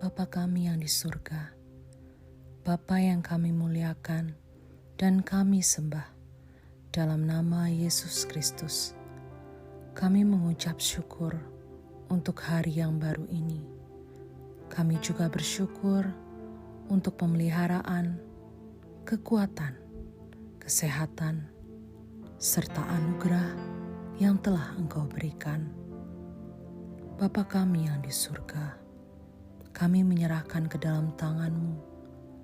Bapa kami yang di surga, Bapa yang kami muliakan dan kami sembah, dalam nama Yesus Kristus, kami mengucap syukur untuk hari yang baru ini. Kami juga bersyukur untuk pemeliharaan, kekuatan, kesehatan, serta anugerah yang telah Engkau berikan. Bapa kami yang di surga, kami menyerahkan ke dalam tangan-Mu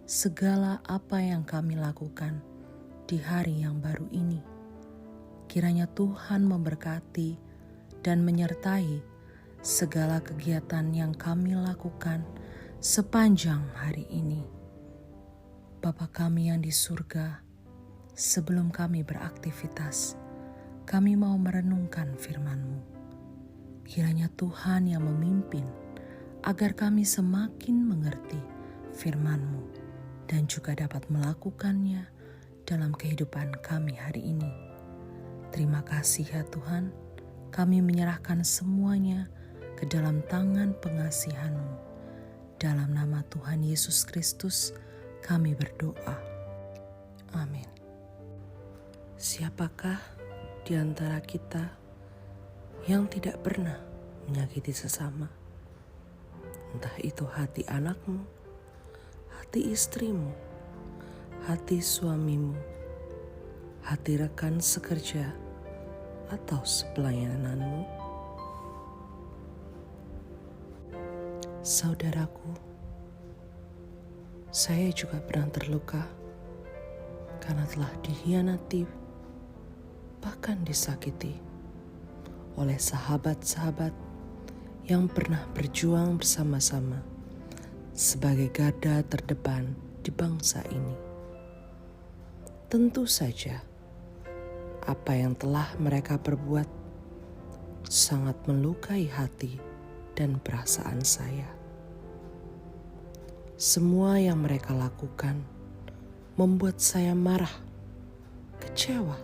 segala apa yang kami lakukan di hari yang baru ini. Kiranya Tuhan memberkati dan menyertai segala kegiatan yang kami lakukan sepanjang hari ini. Bapa kami yang di surga, sebelum kami beraktivitas, kami mau merenungkan firman-Mu. Kiranya Tuhan yang memimpin agar kami semakin mengerti firman-Mu dan juga dapat melakukannya dalam kehidupan kami hari ini. Terima kasih ya Tuhan, kami menyerahkan semuanya ke dalam tangan pengasihan-Mu. Dalam nama Tuhan Yesus Kristus kami berdoa. Amin. Siapakah di antara kita yang tidak pernah menyakiti sesama? Entah itu hati anakmu, hati istrimu, hati suamimu, hati rekan sekerja, atau sepelayananmu. Saudaraku, saya juga pernah terluka karena telah dikhianati, bahkan disakiti oleh sahabat-sahabat yang pernah berjuang bersama-sama sebagai garda terdepan di bangsa ini. Tentu saja, apa yang telah mereka perbuat sangat melukai hati dan perasaan saya. Semua yang mereka lakukan membuat saya marah, kecewa,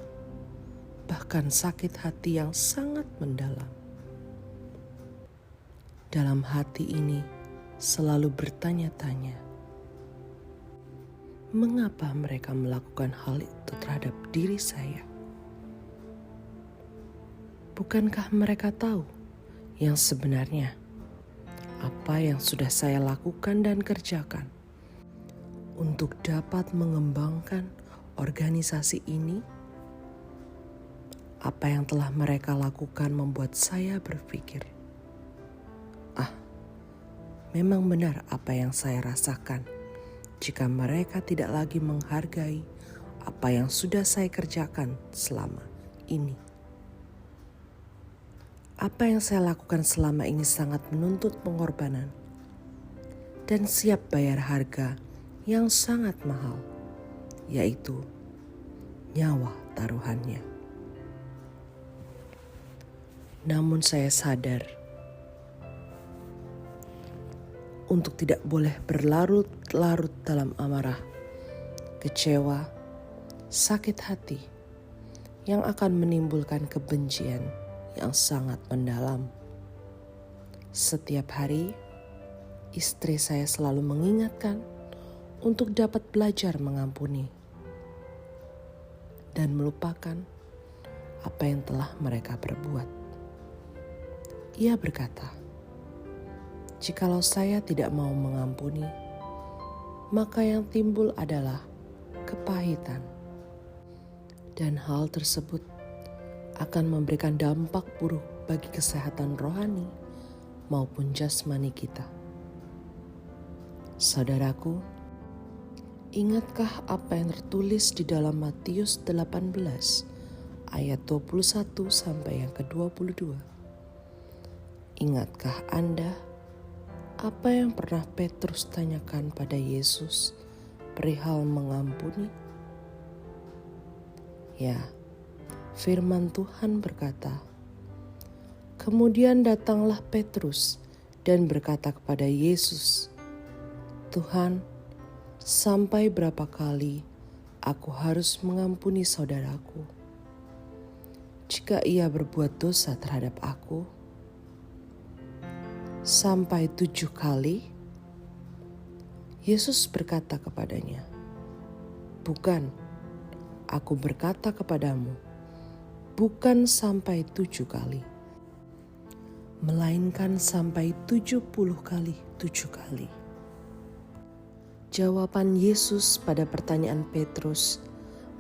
bahkan sakit hati yang sangat mendalam. Dalam hati ini selalu bertanya-tanya, mengapa mereka melakukan hal itu terhadap diri saya? Bukankah mereka tahu yang sebenarnya apa yang sudah saya lakukan dan kerjakan untuk dapat mengembangkan organisasi ini? Apa yang telah mereka lakukan membuat saya berpikir, memang benar apa yang saya rasakan jika mereka tidak lagi menghargai apa yang sudah saya kerjakan selama ini. Apa yang saya lakukan selama ini sangat menuntut pengorbanan dan siap bayar harga yang sangat mahal, yaitu nyawa taruhannya. Namun saya sadar untuk tidak boleh berlarut-larut dalam amarah, kecewa, sakit hati yang akan menimbulkan kebencian yang sangat mendalam. Setiap hari, istri saya selalu mengingatkan untuk dapat belajar mengampuni dan melupakan apa yang telah mereka perbuat. Ia berkata, jikalau saya tidak mau mengampuni, maka yang timbul adalah kepahitan. Dan hal tersebut akan memberikan dampak buruk bagi kesehatan rohani maupun jasmani kita. Saudaraku, ingatkah apa yang tertulis di dalam Matius 18 ayat 21 sampai yang ke-22? Ingatkah Anda apa yang pernah Petrus tanyakan pada Yesus perihal mengampuni? Ya, firman Tuhan berkata, kemudian datanglah Petrus dan berkata kepada Yesus, Tuhan, sampai berapa kali aku harus mengampuni saudaraku jika ia berbuat dosa terhadap aku? Sampai 7 kali? Yesus berkata kepadanya, "Bukan, aku berkata kepadamu, bukan sampai 7 kali, melainkan sampai 70 kali 7 kali." Jawaban Yesus pada pertanyaan Petrus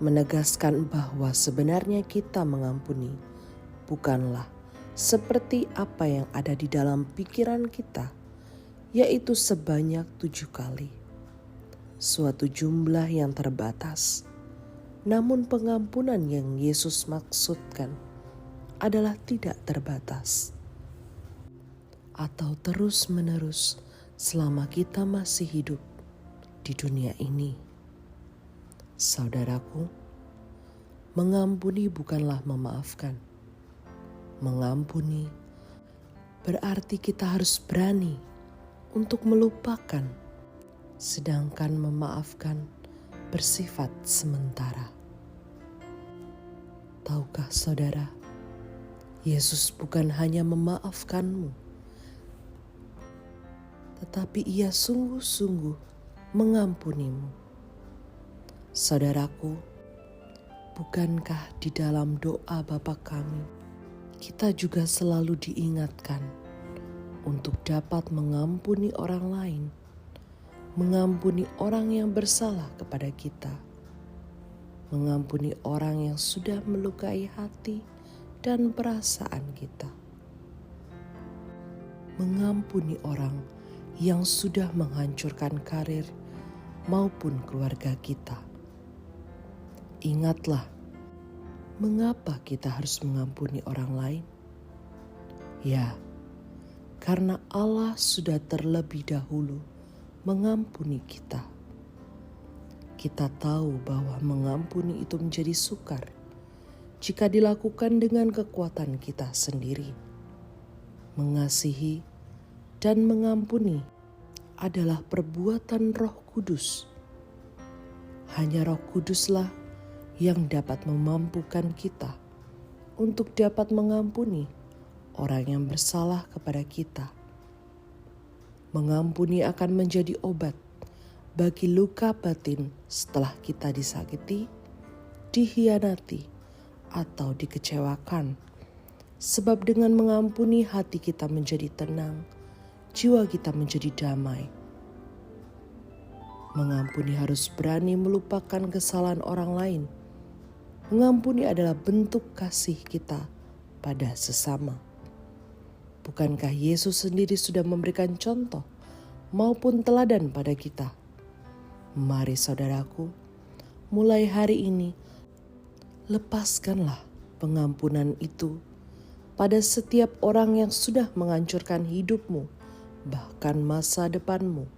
menegaskan bahwa sebenarnya kita mengampuni bukanlah seperti apa yang ada di dalam pikiran kita, yaitu sebanyak 7 kali. Suatu jumlah yang terbatas, namun pengampunan yang Yesus maksudkan adalah tidak terbatas atau terus-menerus selama kita masih hidup di dunia ini. Saudaraku, mengampuni bukanlah memaafkan. Mengampuni berarti kita harus berani untuk melupakan, sedangkan memaafkan bersifat sementara. Tahukah saudara, Yesus bukan hanya memaafkanmu, tetapi Ia sungguh-sungguh mengampunimu. Saudaraku, bukankah di dalam doa Bapa kami, kita juga selalu diingatkan untuk dapat mengampuni orang lain, mengampuni orang yang bersalah kepada kita, mengampuni orang yang sudah melukai hati dan perasaan kita, mengampuni orang yang sudah menghancurkan karir maupun keluarga kita. Ingatlah, mengapa kita harus mengampuni orang lain? Ya, karena Allah sudah terlebih dahulu mengampuni kita. Kita tahu bahwa mengampuni itu menjadi sukar jika dilakukan dengan kekuatan kita sendiri. Mengasihi dan mengampuni adalah perbuatan Roh Kudus. Hanya Roh Kuduslah yang dapat memampukan kita untuk dapat mengampuni orang yang bersalah kepada kita. Mengampuni akan menjadi obat bagi luka batin setelah kita disakiti, dikhianati, atau dikecewakan. Sebab dengan mengampuni hati kita menjadi tenang, jiwa kita menjadi damai. Mengampuni harus berani melupakan kesalahan orang lain. Mengampuni adalah bentuk kasih kita pada sesama. Bukankah Yesus sendiri sudah memberikan contoh maupun teladan pada kita? Mari saudaraku, mulai hari ini, lepaskanlah pengampunan itu pada setiap orang yang sudah menghancurkan hidupmu, bahkan masa depanmu.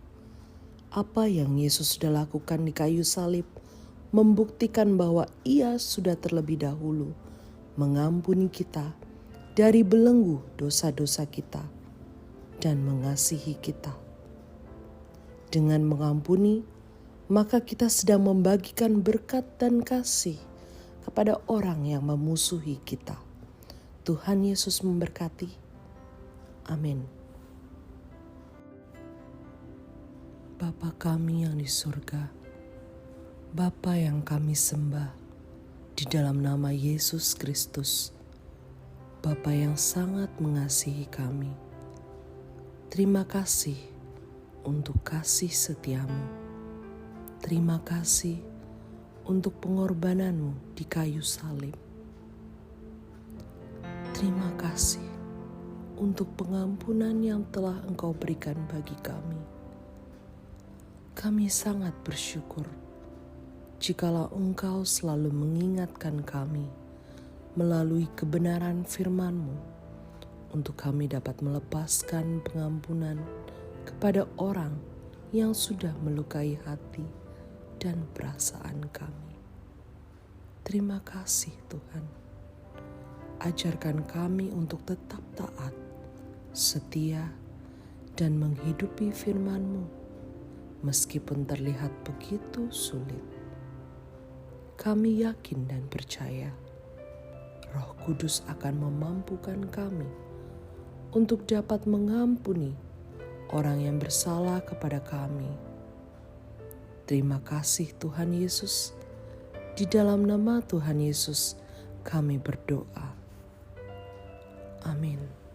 Apa yang Yesus sudah lakukan di kayu salib membuktikan bahwa Ia sudah terlebih dahulu mengampuni kita dari belenggu dosa-dosa kita dan mengasihi kita. Dengan mengampuni, maka kita sedang membagikan berkat dan kasih kepada orang yang memusuhi kita. Tuhan Yesus memberkati. Amin. Bapa kami yang di surga, Bapa yang kami sembah di dalam nama Yesus Kristus, Bapa yang sangat mengasihi kami. Terima kasih untuk kasih setiamu. Terima kasih untuk pengorbananmu di kayu salib. Terima kasih untuk pengampunan yang telah Engkau berikan bagi kami. Kami sangat bersyukur jikalau Engkau selalu mengingatkan kami melalui kebenaran firman-Mu untuk kami dapat melepaskan pengampunan kepada orang yang sudah melukai hati dan perasaan kami. Terima kasih Tuhan. Ajarkan kami untuk tetap taat, setia, dan menghidupi firman-Mu meskipun terlihat begitu sulit. Kami yakin dan percaya Roh Kudus akan memampukan kami untuk dapat mengampuni orang yang bersalah kepada kami Terima kasih Tuhan Yesus. Di dalam nama Tuhan Yesus kami berdoa. Amin.